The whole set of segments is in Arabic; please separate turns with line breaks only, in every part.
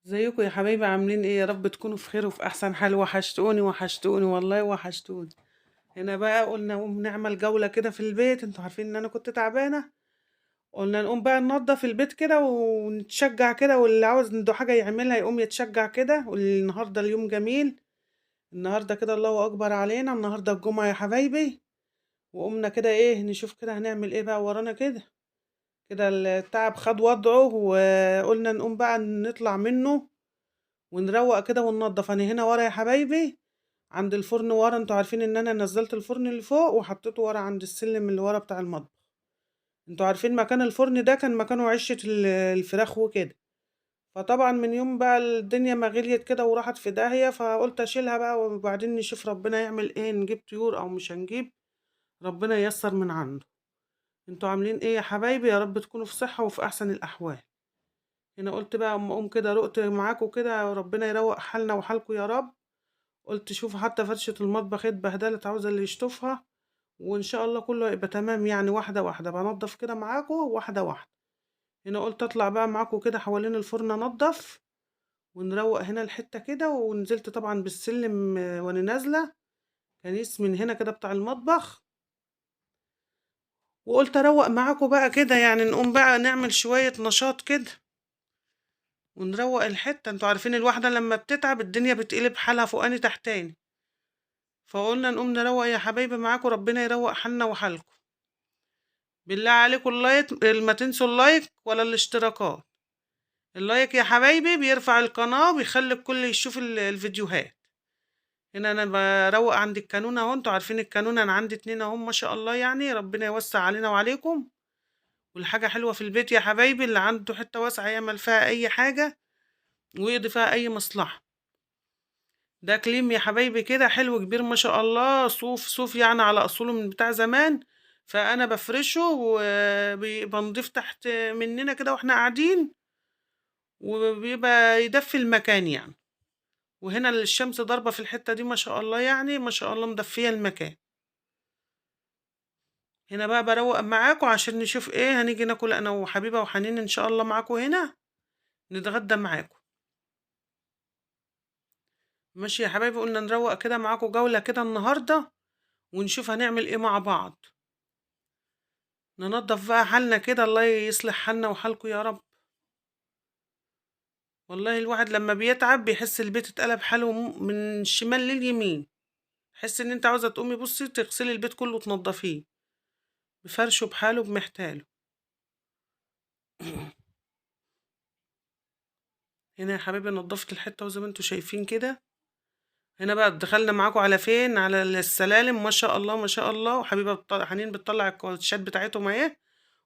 ازيكم يا حبايبي؟ عاملين ايه؟ يا رب تكونوا في خير وفي احسن حال. وحشتوني وحشتوني والله وحشتوني. هنا بقى قلنا نقوم نعمل جولة كده في البيت. انتوا عارفين ان انا كنت تعبانة. قلنا نقوم بقى ننضف البيت كده ونتشجع كده، واللي عاوز عنده حاجة يعملها يقوم يتشجع كده. والنهاردة اليوم جميل. النهاردة كده الله اكبر علينا. النهاردة الجمعة يا حبايبي. وقمنا كده ايه نشوف كده هنعمل ايه بقى ورانا كده. كده التعب خد وضعه وقلنا نقوم بقى نطلع منه ونروق كده وننضف. انا هنا ورا يا حبايبي عند الفرن ورا. انتوا عارفين ان انا نزلت الفرن اللي فوق وحطيته ورا عند السلم اللي ورا بتاع المطبخ. انتوا عارفين مكان الفرن ده كان مكانه عشة الفراخ وكده. فطبعا من يوم بقى الدنيا ما غليت كده وراحت في داهية، فقلت اشيلها بقى وبعدين نشوف ربنا يعمل ايه، نجيب طيور او مش هنجيب. ربنا ييسر من عنده. انتوا عاملين ايه يا حبايبي؟ يا رب تكونوا في صحة وفي احسن الاحوال. هنا قلت بقى اما اقوم كده رقت معاكم كده، ربنا يروق حالنا وحالكم يا رب. قلت شوفوا حتى فرشة المطبخ اتبهدلت، عاوزة اللي يشطفها. وإن شاء الله كله يبقى تمام، يعني واحدة واحدة بنضف كده معاكم واحدة واحدة. هنا قلت أطلع بقى معاكم كده حوالين الفرن أنضف ونروق هنا الحتة كده. ونزلت طبعا بالسلم وأنا نازلة كنيس من هنا كده بتاع المطبخ. وقلت أروق معاكم بقى كده، يعني نقوم بقى نعمل شوية نشاط كده ونروق الحتة. انتوا عارفين الواحدة لما بتتعب الدنيا بتقلب حالها فوقاني تحتاني. فقلنا نقوم نروق يا حبايبي معاكم، ربنا يروق حالنا وحالكم. بالله عليكم اللايك، ما تنسوا اللايك ولا الاشتراكات. اللايك يا حبايبي بيرفع القناة وبيخلي الكل يشوف الفيديوهات. هنا انا بروق عند الكانون اهو. انتوا عارفين الكانون انا عندي اتنين اهو ما شاء الله، يعني ربنا يوسع علينا وعليكم. والحاجة حلوة في البيت يا حبايبي، اللي عنده حتة واسعة يعمل فيها اي حاجة ويقضي فيها اي مصلحة. ده كليم يا حبايبي كده حلو كبير ما شاء الله، صوف صوف يعني على اصوله من بتاع زمان. فانا بفرشه وبنضيف تحت مننا كده واحنا قاعدين، وبيبقى يدفي المكان يعني. وهنا الشمس ضاربة في الحتة دي ما شاء الله، يعني ما شاء الله مدفية المكان. هنا بقى بروق معاكم عشان نشوف ايه هنيجي ناكل انا وحبيبة وحنين ان شاء الله معاكم هنا نتغدى معاكم. ماشي يا حبايبي، قلنا نروق كده معاكم جولة كده النهاردة ونشوف هنعمل ايه مع بعض. ننضف بقى حالنا كده، الله يصلح حالنا وحالكم يا رب. والله الواحد لما بيتعب بيحس البيت اتقلب حاله من الشمال لليمين. تحس ان انت عاوزة تقومي بصي تغسلي البيت كله وتنضفيه بفرشه بحاله بمحتاله. هنا يا حبيبي نضفت الحتة وزي ما انتوا شايفين كده. هنا بقى دخلنا معاكم على فين؟ على السلالم ما شاء الله ما شاء الله. وحبيبة حنين بتطلع الكوتشات بتاعتهم اهي.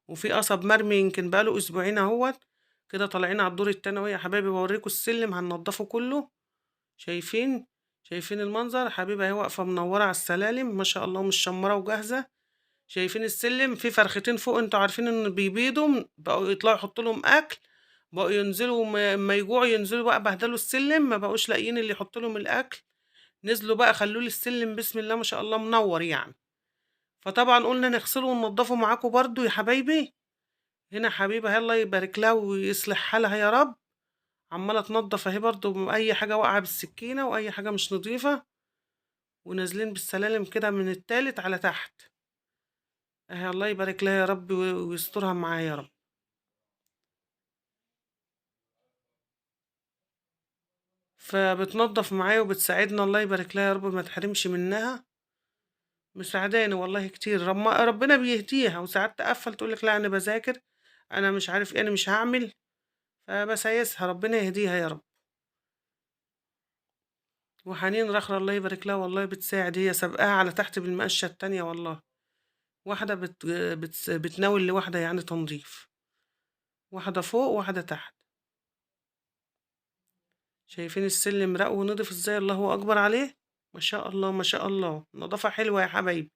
وفي قصب مرمي يمكن بقاله اسبوعين اهوت. كده طالعين على الدور التاني اهو يا حبايبي، بوريكم السلم هننضفه كله. شايفين؟ شايفين المنظر؟ حبيبة اهي واقفة منورة على السلالم ما شاء الله، مش شمرة وجاهزة. شايفين السلم؟ في فرختين فوق انتوا عارفين ان بيبيضوا بقوا يطلعوا يحطوا لهم اكل. بقوا ينزلوا ما يجوعوا ينزلوا بقى بهدلوا السلم، ما بقوش لاقيين اللي يحط لهم الاكل. نزلوا بقى خلوا لي السلم بسم الله ما شاء الله منور يعني. فطبعا قلنا نغسله وننضفه معاكم برضو يا حبايبي. هنا حبيبة الله يبارك لها ويصلح حالها يا رب. عمالة تنضف اهي برضو اي حاجة واقعة بالسكينة واي حاجة مش نظيفة. ونازلين بالسلالم كده من التالت على تحت. اهي الله يبارك لها يا رب ويسترها معايا يا رب. فبتنضف معايا وبتساعدنا الله يبارك لها يا رب ما تحرمش منها. مساعداني والله كتير، ربنا بيهديها. وساعات تقفل تقولك لا انا بذاكر، انا مش عارف ايه، انا مش هعمل. فبسايسها ربنا يهديها يا رب. وحنين رخرة الله يبارك لها والله بتساعد، هي سابقاها على تحت بالمقشة التانية والله. واحدة بتناول لواحدة يعني تنظيف. واحدة فوق واحدة تحت. شايفين السلم رق ونضف ازاي؟ الله اكبر عليه. ما شاء الله ما شاء الله، نظافة حلوة يا حبايبي.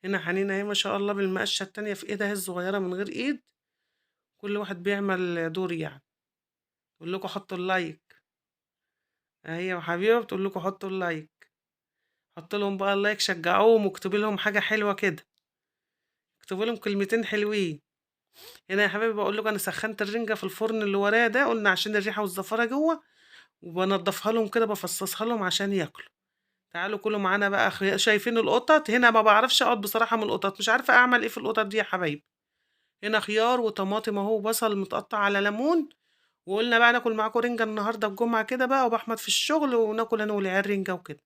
هنا حنين اهي ما شاء الله بالمقشة التانية في ايدها الصغيرة من غير ايد. كل واحد بيعمل دور يعني. بقول لكم حطوا اللايك. اهي يا حبيبة بتقول لكم حطوا اللايك. حطوا لهم بقى اللايك، شجعوهم واكتبوا لهم حاجة حلوة كده. اكتبوا لهم كلمتين حلوين. هنا يا حبايبي بقول لكم انا سخنت الرنجة في الفرن اللي ورايا ده، قلنا عشان الريحة والزفارة جوه. وبانضّفها لهم كده بافصّصها لهم عشان ياكلوا. تعالوا كلوا معانا بقى شايفين القطط؟ هنا ما باعرفش أقعد بصراحة من القطط، مش عارفة أعمل إيه في القطط دي يا حبايبي. هنا خيار وطماطم أهو وبصل متقطّع على ليمون، وقُلنا بقى ناكل معاكم رِنجة النهارده الجمعة كده بقى وأبو أحمد في الشغل وناكل أنا والعيال رِنجة وكده.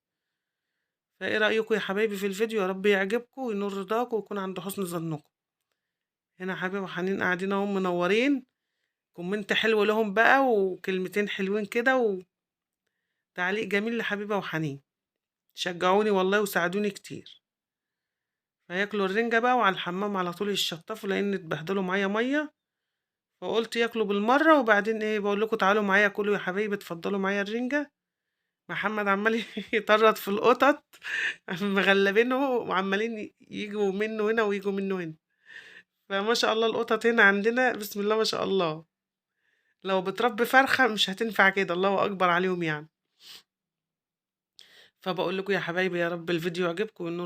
فإيه رأيكم يا حبايبي في الفيديو؟ يا رب يعجبكم وينول رضاكم ويكون عند حُسن ظنكم. هنا حبيبي وحنين قاعدين أهُم منوّرين، كومنت حلو لهم بقى وكلمتين حلوين كده وتعليق جميل لحبيبة وحنين. شجعوني والله وساعدوني كتير. فياكلوا الرنجة بقى وعلى الحمام على طول يتشطفوا لأن اتبهدلوا معايا مية، فقلت ياكلوا بالمرة وبعدين ايه بقول لكم تعالوا معايا كلوا يا حبايبي اتفضلوا معايا الرنجة. محمد عمال يطرد في القطط مغلبينه وعمالين يجوا منه هنا ويجوا منه هنا. فما شاء الله القطط هنا عندنا بسم الله ما شاء الله، لو بتربي فرخة مش هتنفع كده، الله أكبر عليهم يعني. فبقول لكم يا حبايبي يا رب الفيديو يعجبكم والنور